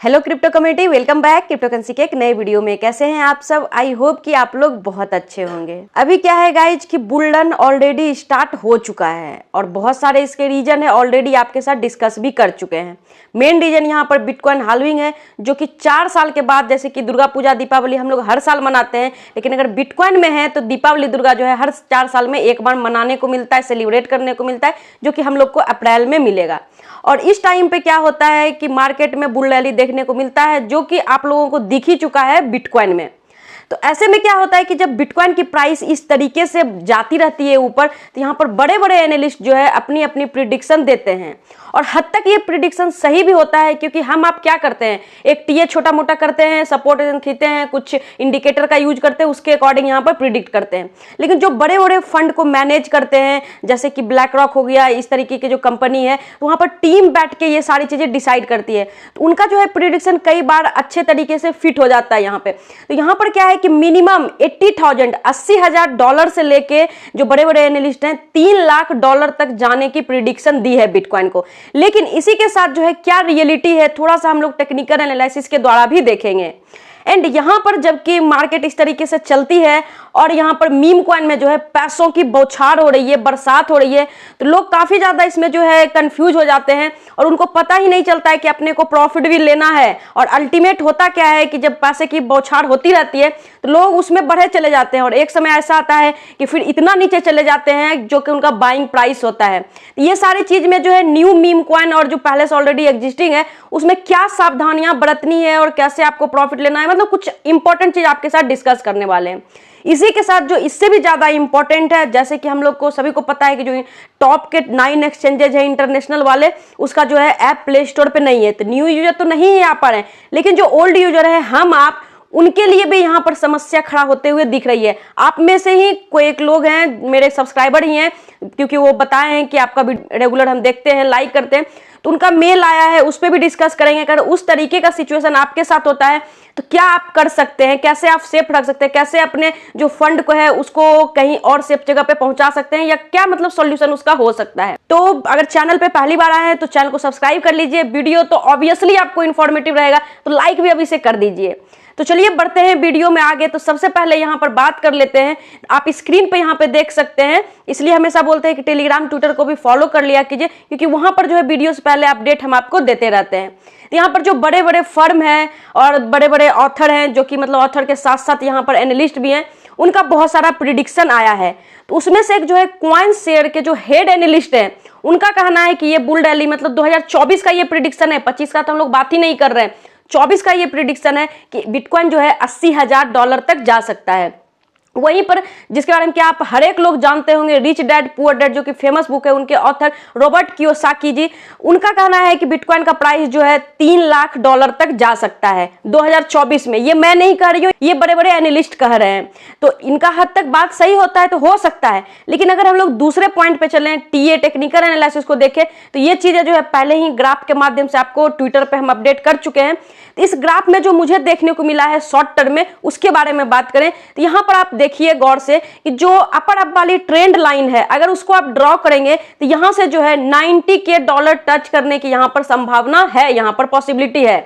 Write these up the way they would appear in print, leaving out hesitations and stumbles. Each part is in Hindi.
Hello crypto community, welcome back crypto currency के एक नए वीडियो में। कैसे हैं आप सब? आई होप कि आप लोग बहुत अच्छे होंगे। अभी क्या है गाइज कि बुल रन ऑलरेडी स्टार्ट हो चुका है और बहुत सारे इसके रीजन है, ऑलरेडी आपके साथ डिस्कस भी कर चुके हैं। मेन रीजन यहाँ पर बिटकॉइन हाल्विंग है, जो कि 4 साल के बाद, जैसे कि दुर्गा पूजा दीपावली हम लोग हर साल मनाते हैं, लेकिन अगर बिटकॉइन में है तो दीपावली दुर्गा जो है हर 4 साल में एक बार मनाने को मिलता है, सेलिब्रेट करने को मिलता है, जो कि हम लोग को अप्रैल में मिलेगा। और इस टाइम पे क्या होता है कि मार्केट में बुल रैली देखने को मिलता है, जो कि आप लोगों को दिख ही चुका है बिटकॉइन में। तो ऐसे में क्या होता है कि जब बिटकॉइन की प्राइस इस तरीके से जाती रहती है ऊपर, तो यहाँ पर बड़े बड़े एनालिस्ट जो है अपनी अपनी प्रिडिक्शन देते हैं और हद तक ये प्रिडिक्शन सही भी होता है, क्योंकि हम आप क्या करते हैं, एक टीए छोटा मोटा करते हैं, सपोर्ट खींचते हैं, कुछ इंडिकेटर का यूज करते हैं, उसके अकॉर्डिंग यहाँ पर प्रिडिक्ट करते हैं। लेकिन जो बड़े बड़े फंड को मैनेज करते हैं, जैसे कि ब्लैक रॉक हो गया, इस तरीके की जो कंपनी है, तो वहाँ पर टीम बैठ के ये सारी चीजें डिसाइड करती है। तो उनका जो है प्रिडिक्शन कई बार अच्छे तरीके से फिट हो जाता है यहाँ पे। तो यहाँ पर क्या है कि मिनिमम 80,000 डॉलर से लेके जो बड़े बड़े एनालिस्ट हैं 3 लाख डॉलर तक जाने की प्रिडिक्शन दी है बिटकॉइन को। लेकिन इसी के साथ जो है क्या रियलिटी है, थोड़ा सा हम लोग टेक्निकल एनालिसिस के द्वारा भी देखेंगे। एंड यहाँ पर जबकि मार्केट इस तरीके से चलती है और यहाँ पर मीम कॉइन में जो है पैसों की बौछार हो रही है, बरसात हो रही है, तो लोग काफी ज्यादा इसमें जो है कंफ्यूज हो जाते हैं और उनको पता ही नहीं चलता है कि अपने को प्रॉफिट भी लेना है। और अल्टीमेट होता क्या है कि जब पैसे की बौछार होती रहती है तो लोग उसमें बढ़े चले जाते हैं और एक समय ऐसा आता है कि फिर इतना नीचे चले जाते हैं जो कि उनका बाइंग प्राइस होता है। ये सारी चीज में जो है न्यू मीम कॉइन और जो पहले से ऑलरेडी एग्जिस्टिंग है उसमें क्या सावधानियां बरतनी है और कैसे आपको प्रॉफिट लेना है, मतलब कुछ इंपॉर्टेंट चीज आपके साथ डिस्कस करने वाले हैं। इसी के साथ जो इससे भी ज्यादा इंपॉर्टेंट है, जैसे कि हम लोग को सभी को पता है कि जो टॉप के 9 एक्सचेंजेज है इंटरनेशनल वाले, उसका जो है ऐप प्ले स्टोर पे नहीं है। तो न्यू यूजर तो नहीं है यहाँ पर है, लेकिन जो ओल्ड यूजर है हम आप, उनके लिए भी यहाँ पर समस्या खड़ा होते हुए दिख रही है। आप में से ही कोई एक लोग हैं, मेरे सब्सक्राइबर ही हैं, क्योंकि वो बताए हैं कि आपका रेगुलर हम देखते हैं, लाइक करते हैं, तो उनका मेल आया है, उस पर भी डिस्कस करेंगे। अगर उस तरीके का सिचुएशन आपके साथ होता है तो क्या आप कर सकते हैं, कैसे आप सेफ रख सकते हैं, कैसे अपने जो फंड को है उसको कहीं और सेफ जगह पे पहुंचा सकते हैं, या क्या मतलब सॉल्यूशन उसका हो सकता है। तो अगर चैनल पे पहली बार आए हैं तो चैनल को सब्सक्राइब कर लीजिए। वीडियो तो ऑब्वियसली आपको इन्फॉर्मेटिव रहेगा, तो लाइक भी अभी से कर दीजिए। तो चलिए बढ़ते हैं वीडियो में आगे। तो सबसे पहले यहाँ पर बात कर लेते हैं, आप स्क्रीन पे यहाँ पे देख सकते हैं, इसलिए हमेशा बोलते हैं कि टेलीग्राम ट्विटर को भी फॉलो कर लिया कीजिए, क्योंकि वहां पर जो है वीडियो से पहले अपडेट हम आपको देते रहते हैं। तो यहाँ पर जो बड़े बड़े फर्म हैं और बड़े बड़े ऑथर हैं, जो कि मतलब ऑथर के साथ साथ यहाँ पर एनालिस्ट भी हैं, उनका बहुत सारा प्रिडिक्शन आया है। तो उसमें से एक जो है कॉइन शेयर के जो हेड एनालिस्ट हैं, उनका कहना है कि ये बुल रैली मतलब 2024 का ये प्रिडिक्शन है, 25 का तो हम लोग बात ही नहीं कर रहे हैं, 24 का ये प्रिडिक्शन है कि बिटकॉइन जो है 80,000 डॉलर तक जा सकता है। वहीं पर जिसके बारे में क्या आप हर एक लोग जानते होंगे, रिच डैड पुअर डैड, जो कि फेमस बुक है, उनके ऑथर रॉबर्ट कियोसाकी जी, उनका कहना है कि बिटकॉइन का प्राइस जो है 3 लाख डॉलर तक जा सकता है 2024 में। ये मैं नहीं कह रही हूँ, ये बड़े बड़े एनालिस्ट कह रहे हैं। तो इनका हद तक बात सही होता है तो हो सकता है, लेकिन अगर हम लोग दूसरे पॉइंट पे चलें, टीए टेक्निकल एनालिसिस को देखें, तो ये चीजें जो है पहले ही ग्राफ के माध्यम से आपको ट्विटर पे हम अपडेट कर चुके हैं। तो इस ग्राफ में जो मुझे देखने को मिला है शॉर्ट टर्म में, उसके बारे में बात करें तो यहाँ पर आप देखिए गौर से कि जो अपर अप वाली ट्रेंड लाइन है, अगर उसको आप ड्रॉ करेंगे तो यहां से जो है 90K डॉलर टच करने की यहां पर संभावना है, यहां पर पॉसिबिलिटी है।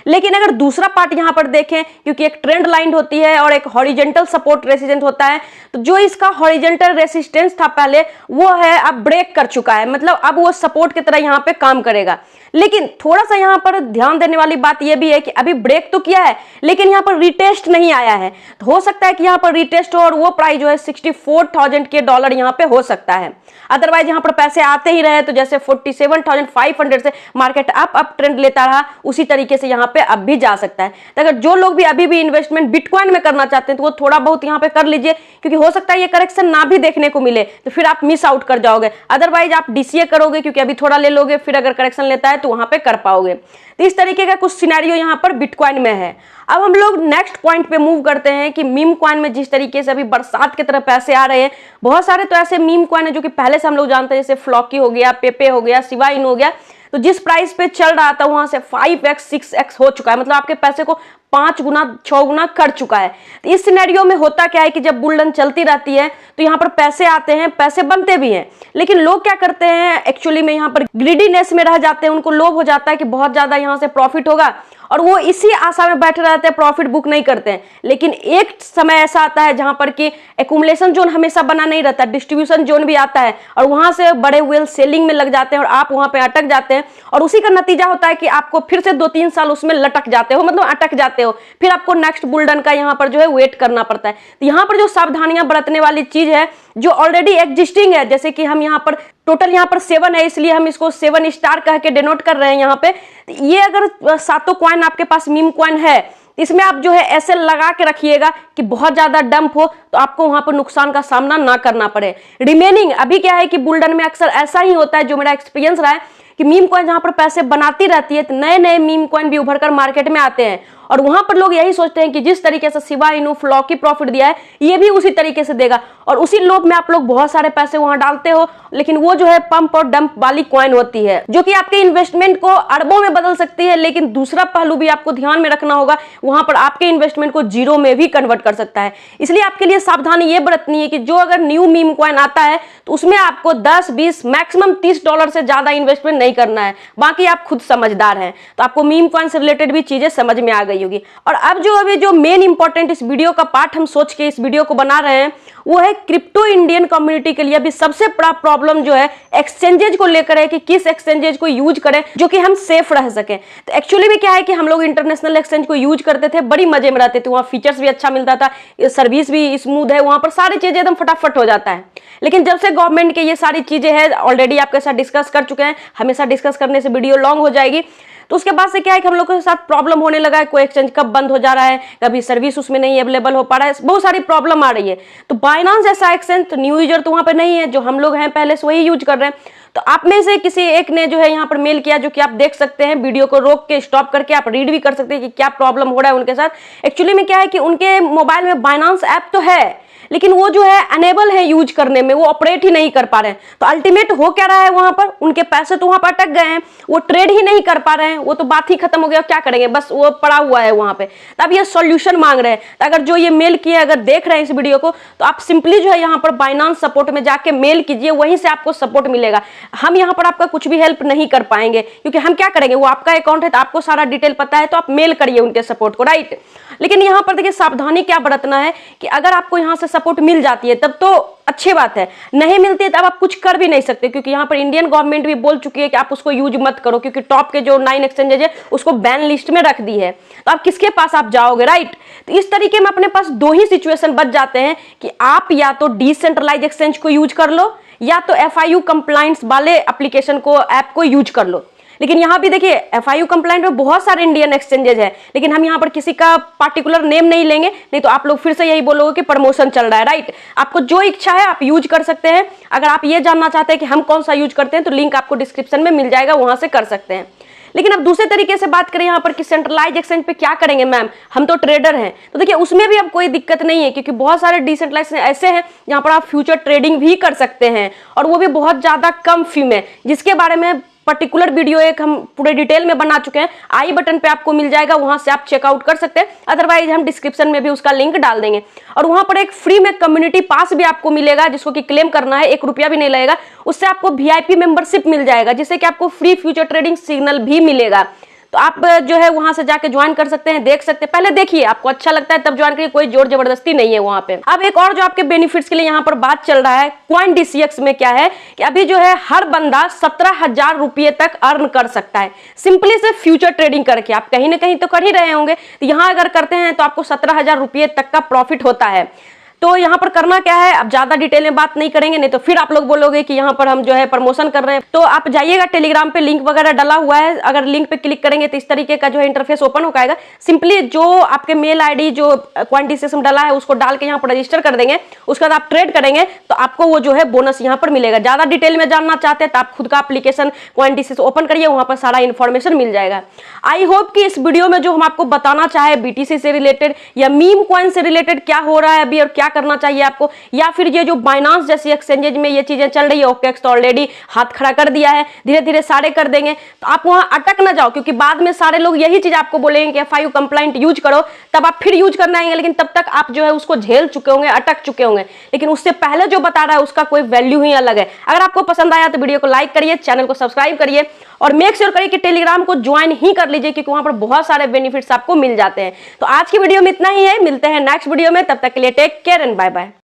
लेकिन अगर दूसरा पार्ट यहां पर देखें, क्योंकि एक ट्रेंड लाइन होती है और एक हॉरिजेंटल सपोर्ट रेसिस्टेंस होता है, तो जो इसका हॉरिजेंटल रेसिस्टेंस था पहले, वो है अब ब्रेक कर चुका है, मतलब अब वो सपोर्ट की तरह यहां पे काम करेगा। लेकिन थोड़ा सा यहां पर ध्यान देने वाली बात यह भी है कि अभी ब्रेक तो किया है, लेकिन यहां पर रिटेस्ट नहीं आया है। तो हो सकता है कि यहां पर रिटेस्ट हो और वो प्राइस जो है 64,000 के डॉलर यहां पे हो सकता है। अदरवाइज यहां पर पैसे आते ही रहे तो जैसे 47,500 से मार्केट अप ट्रेंड लेता रहा, उसी तरीके से यहां पे अब भी जा सकता है। तो अगर जो लोग भी अभी भी इन्वेस्टमेंट बिटकॉइन में करना चाहते हैं तो वो थोड़ा बहुत यहां पे कर लीजिए, क्योंकि हो सकता है ये करेक्शन ना भी देखने को मिले तो फिर आप मिस आउट कर जाओगे। अदरवाइज आप डीसीए करोगे, क्योंकि अभी थोड़ा ले लोगे, फिर अगर करेक्शन लेता है तो वहां पे कर पाओगे। तो इस तरीके का कुछ सिनेरियो यहां पर बिटकॉइन में है। अब हम लोग नेक्स्ट पॉइंट पे मूव करते हैं कि मीम कॉइन में जिस तरीके से अभी बरसात की तरह पैसे आ रहे हैं, बहुत सारे तो ऐसे मीम कॉइन है जो कि पहले से हम लोग जानते हैं, जैसे फ्लॉकी हो गया, पेपे हो गया, शिबा इनू हो गया, तो जिस प्राइस पे चल रहा था वहां से 5x 6x हो चुका है, मतलब आपके पैसे को 5 गुना 6 गुना कर चुका है। तो इस सिनेरियो में होता क्या है कि जब बुल रन चलती रहती है तो यहाँ पर पैसे आते हैं, पैसे बनते भी हैं, लेकिन लोग क्या करते हैं एक्चुअली में यहाँ पर ग्रीडीनेस में रह जाते हैं, उनको लोभ हो जाता है कि बहुत ज्यादा यहाँ से प्रॉफिट होगा और वो इसी आशा में बैठे रहते हैं, प्रॉफिट बुक नहीं करते हैं। लेकिन एक समय ऐसा आता है जहां पर कि एक्यूमुलेशन जोन हमेशा बना नहीं रहता, डिस्ट्रीब्यूशन जोन भी आता है और वहां से बड़े व्हेल सेलिंग में लग जाते हैं और आप वहां पे अटक जाते हैं। और उसी का नतीजा होता है कि आपको फिर से 2-3 साल उसमें लटक जाते हो, मतलब अटक जाते हो, फिर आपको नेक्स्ट बुलडन का यहाँ पर जो है वेट करना पड़ता है। तो यहाँ पर जो सावधानियां बरतने वाली चीज है जो ऑलरेडी एग्जिस्टिंग है, जैसे कि हम यहाँ पर टोटल यहाँ पर 7 है, इसलिए हम इसको 7 स्टार कह के डिनोट कर रहे हैं यहाँ पे। ये अगर सातों कॉइन आपके पास मीम कॉइन है, इसमें आप जो है ऐसे लगा के रखिएगा कि बहुत ज्यादा डंप हो तो आपको वहां पर नुकसान का सामना ना करना पड़े। रिमेनिंग अभी क्या है कि बुलडन में अक्सर ऐसा ही होता है, जो मेरा एक्सपीरियंस रहा है कि मीम कॉइन जहां पर पैसे बनाती रहती है तो नए नए मीम कॉइन भी उभर कर मार्केट में आते हैं और वहां पर लोग यही सोचते हैं कि जिस तरीके से शिबा इनू फ्लॉकी प्रॉफिट दिया है ये भी उसी तरीके से देगा, और उसी लोभ में आप लोग बहुत सारे पैसे वहां डालते हो। लेकिन वो जो है पंप और डंप वाली कॉइन होती है जो कि आपके इन्वेस्टमेंट को अरबों में बदल सकती है। लेकिन दूसरा पहलू भी आपको ध्यान में रखना होगा, वहां पर आपके इन्वेस्टमेंट को जीरो में भी कन्वर्ट कर सकता है। इसलिए आपके लिए सावधानी ये बरतनी है कि जो अगर न्यू मीम कॉइन आता है तो उसमें आपको 10-20 मैक्सिमम $30 से ज्यादा इन्वेस्टमेंट नहीं करना है। बाकी आप खुद समझदार हैं तो आपको मीम कॉइन से रिलेटेड भी चीजें समझ में आ गई होगी। और अब जो मेन इंपॉर्टेंट इस वीडियो का पार्ट हम सोच के इस वीडियो को बना रहे हैं वो है क्रिप्टो इंडियन कम्युनिटी के लिए अभी सबसे बड़ा प्रॉब्लम जो है एक्सचेंजेज को लेकर है कि किस एक्सचेंजेज को यूज करें जो कि हम सेफ रह सके। तो एक्चुअली में क्या है कि हम लोग इंटरनेशनल एक्सचेंज को यूज करते थे, बड़ी मजे में रहते थे, वहां फीचर्स भी अच्छा मिलता था, सर्विस भी स्मूथ है, वहां पर सारी चीजें एकदम फटाफट हो जाता है। लेकिन जब से गवर्नमेंट के ये सारी चीजें हैं, ऑलरेडी आपके साथ डिस्कस कर चुके हैं, हमेशा डिस्कस करने से वीडियो लॉन्ग हो जाएगी, तो उसके बाद से क्या है कि हम लोगों के साथ प्रॉब्लम होने लगा है, कोई एक्सचेंज कब बंद हो जा रहा है, कभी सर्विस उसमें नहीं अवेलेबल हो पा रहा है, बहुत सारी प्रॉब्लम आ रही है। तो बाइनांस ऐसा एक्सचेंज तो न्यू यूजर तो वहां पे नहीं है, जो हम लोग हैं पहले से वही यूज कर रहे हैं। तो आप में से किसी एक ने जो है यहाँ पर मेल किया, जो कि आप देख सकते हैं, वीडियो को रोक के स्टॉप करके आप रीड भी कर सकते हैं कि क्या प्रॉब्लम हो रहा है उनके साथ। एक्चुअली में क्या है कि उनके मोबाइल में बाइनांस ऐप तो है लेकिन वो जो है अनेबल है यूज करने में, वो ऑपरेट ही नहीं कर पा रहे हैं। तो अल्टीमेट हो क्या रहा है, वहां पर उनके पैसे तो वहां पर अटक गए हैं, वो ट्रेड ही नहीं कर पा रहे हैं, वो तो बात ही खत्म हो गया, क्या करेंगे, बस वो पड़ा हुआ है वहां पे। तब ये सॉल्यूशन मांग रहे हैं। तो अगर जो ये मेल किए अगर देख रहे हैं इस वीडियो को तो आप सिंपली जो है यहाँ पर बाइनांस सपोर्ट में जाके मेल कीजिए, वहीं से आपको सपोर्ट मिलेगा। हम यहाँ पर आपका कुछ भी हेल्प नहीं कर पाएंगे क्योंकि हम क्या करेंगे, वो आपका अकाउंट है तो आपको सारा डिटेल पता है, तो आप मेल करिए उनके सपोर्ट को, राइट। लेकिन यहाँ पर देखिए सावधानी क्या बरतना है कि अगर आपको यहाँ से सपोर्ट मिल जाती है तब तो अच्छी बात है, नहीं मिलती है तब आप कुछ कर भी नहीं सकते, क्योंकि यहाँ पर इंडियन गवर्नमेंट भी बोल चुकी है कि आप उसको यूज मत करो, क्योंकि टॉप के जो 9 एक्सचेंजेज है उसको बैन लिस्ट में रख दी है। तो आप किसके पास आप जाओगे, राइट। तो इस तरीके में अपने पास 2 ही सिचुएशन बच जाते हैं कि आप या तो डिसेंट्रलाइज एक्सचेंज को यूज कर लो या तो FIU कंप्लायंस वाले एप्लीकेशन को, ऐप को यूज कर लो। लेकिन यहाँ भी देखिए FIU कंप्लायंट में बहुत सारे इंडियन एक्सचेंजेज है, लेकिन हम यहाँ पर किसी का पार्टिकुलर नेम नहीं लेंगे, नहीं तो आप लोग फिर से यही बोलोगे कि प्रमोशन चल रहा है, राइट। आपको जो इच्छा है आप यूज कर सकते हैं। अगर आप ये जानना चाहते हैं कि हम कौन सा यूज करते हैं तो लिंक आपको डिस्क्रिप्शन में मिल जाएगा, वहां से कर सकते हैं। लेकिन अब दूसरे तरीके से बात करें यहाँ पर कि सेंट्रलाइज एक्सचेंज पे क्या करेंगे मैम, हम तो ट्रेडर हैं, तो देखिए उसमें भी अब कोई दिक्कत नहीं है, क्योंकि बहुत सारे डिसेंट्रलाइज ऐसे हैं जहाँ पर आप फ्यूचर ट्रेडिंग भी कर सकते हैं और वो भी बहुत ज्यादा कम फी में, जिसके बारे में पर्टिकुलर वीडियो एक हम पूरे डिटेल में बना चुके हैं। आई बटन पे आपको मिल जाएगा, वहां से आप चेकआउट कर सकते हैं, अदरवाइज हम डिस्क्रिप्शन में भी उसका लिंक डाल देंगे। और वहां पर एक फ्री में कम्युनिटी पास भी आपको मिलेगा, जिसको कि क्लेम करना है, 1 रुपया भी नहीं लगेगा। उससे आपको VIP मेंबरशिप मिल जाएगा, जिससे कि आपको फ्री फ्यूचर ट्रेडिंग सिग्नल भी मिलेगा। तो आप जो है वहां से जाके ज्वाइन कर सकते हैं, देख सकते हैं, पहले देखिए आपको अच्छा लगता है तब ज्वाइन करिए, कोई जोर जबरदस्ती नहीं है वहां पे। अब एक और जो आपके बेनिफिट्स के लिए यहाँ पर बात चल रहा है CoinDCX में, क्या है कि अभी जो है हर बंदा 17,000 रुपये तक अर्न कर सकता है, सिंपली से फ्यूचर ट्रेडिंग करके। आप कहीं ना कहीं तो कर ही रहे होंगे, तो यहाँ अगर करते हैं तो आपको 17,000 रुपये तक का प्रॉफिट होता है। तो यहाँ पर करना क्या है, अब ज्यादा डिटेल में बात नहीं करेंगे, नहीं तो फिर आप लोग बोलोगे कि यहाँ पर हम जो है प्रमोशन कर रहे हैं। तो आप जाइएगा, टेलीग्राम पे लिंक वगैरह डला हुआ है, अगर लिंक पे क्लिक करेंगे तो इस तरीके का जो है इंटरफेस ओपन हो जाएगा। सिंपली जो आपके मेल ID जो CoinDCX में डला है उसको डाल के यहाँ पर रजिस्टर कर देंगे, उसके बाद आप ट्रेड करेंगे तो आपको वो जो है बोनस यहाँ पर मिलेगा। ज्यादा डिटेल में जानना चाहते हैं तो आप खुद का एप्लीकेशन CoinDCX ओपन करिए, वहां पर सारा इन्फॉर्मेशन मिल जाएगा। आई होप कि इस वीडियो में जो हम आपको बताना चाहे BTC से रिलेटेड या मीम कॉइन से रिलेटेड क्या हो रहा है अभी और क्या करना चाहिए आपको, या फिर ये जो बाइनांस जैसी एक्सचेंजेज में ये चीजें चल रही है, OKX तो ऑलरेडी हाथ खड़ा कर दिया है, धीरे धीरे सारे कर देंगे, तो आप वहां अटक ना जाओ, क्योंकि बाद में सारे लोग यही चीज आपको बोलेंगे कि FIU कंप्लाइंट यूज करो, तब आप फिर यूज करना आएंगे, लेकिन तब तक आप जो है उसको झेल चुके होंगे, अटक चुके होंगे। लेकिन उससे पहले जो बता रहा है उसका कोई वैल्यू ही अलग है। अगर आपको पसंद आया तो वीडियो को लाइक करिए, चैनल को सब्सक्राइब करिए और मेक श्योर करिए कि टेलीग्राम को ज्वाइन ही कर लीजिए, क्योंकि वहां पर बहुत सारे बेनिफिट्स आपको मिल जाते हैं। तो आज की वीडियो में इतना ही है, मिलते हैं नेक्स्ट वीडियो में, तब तक के लिए take care and bye bye.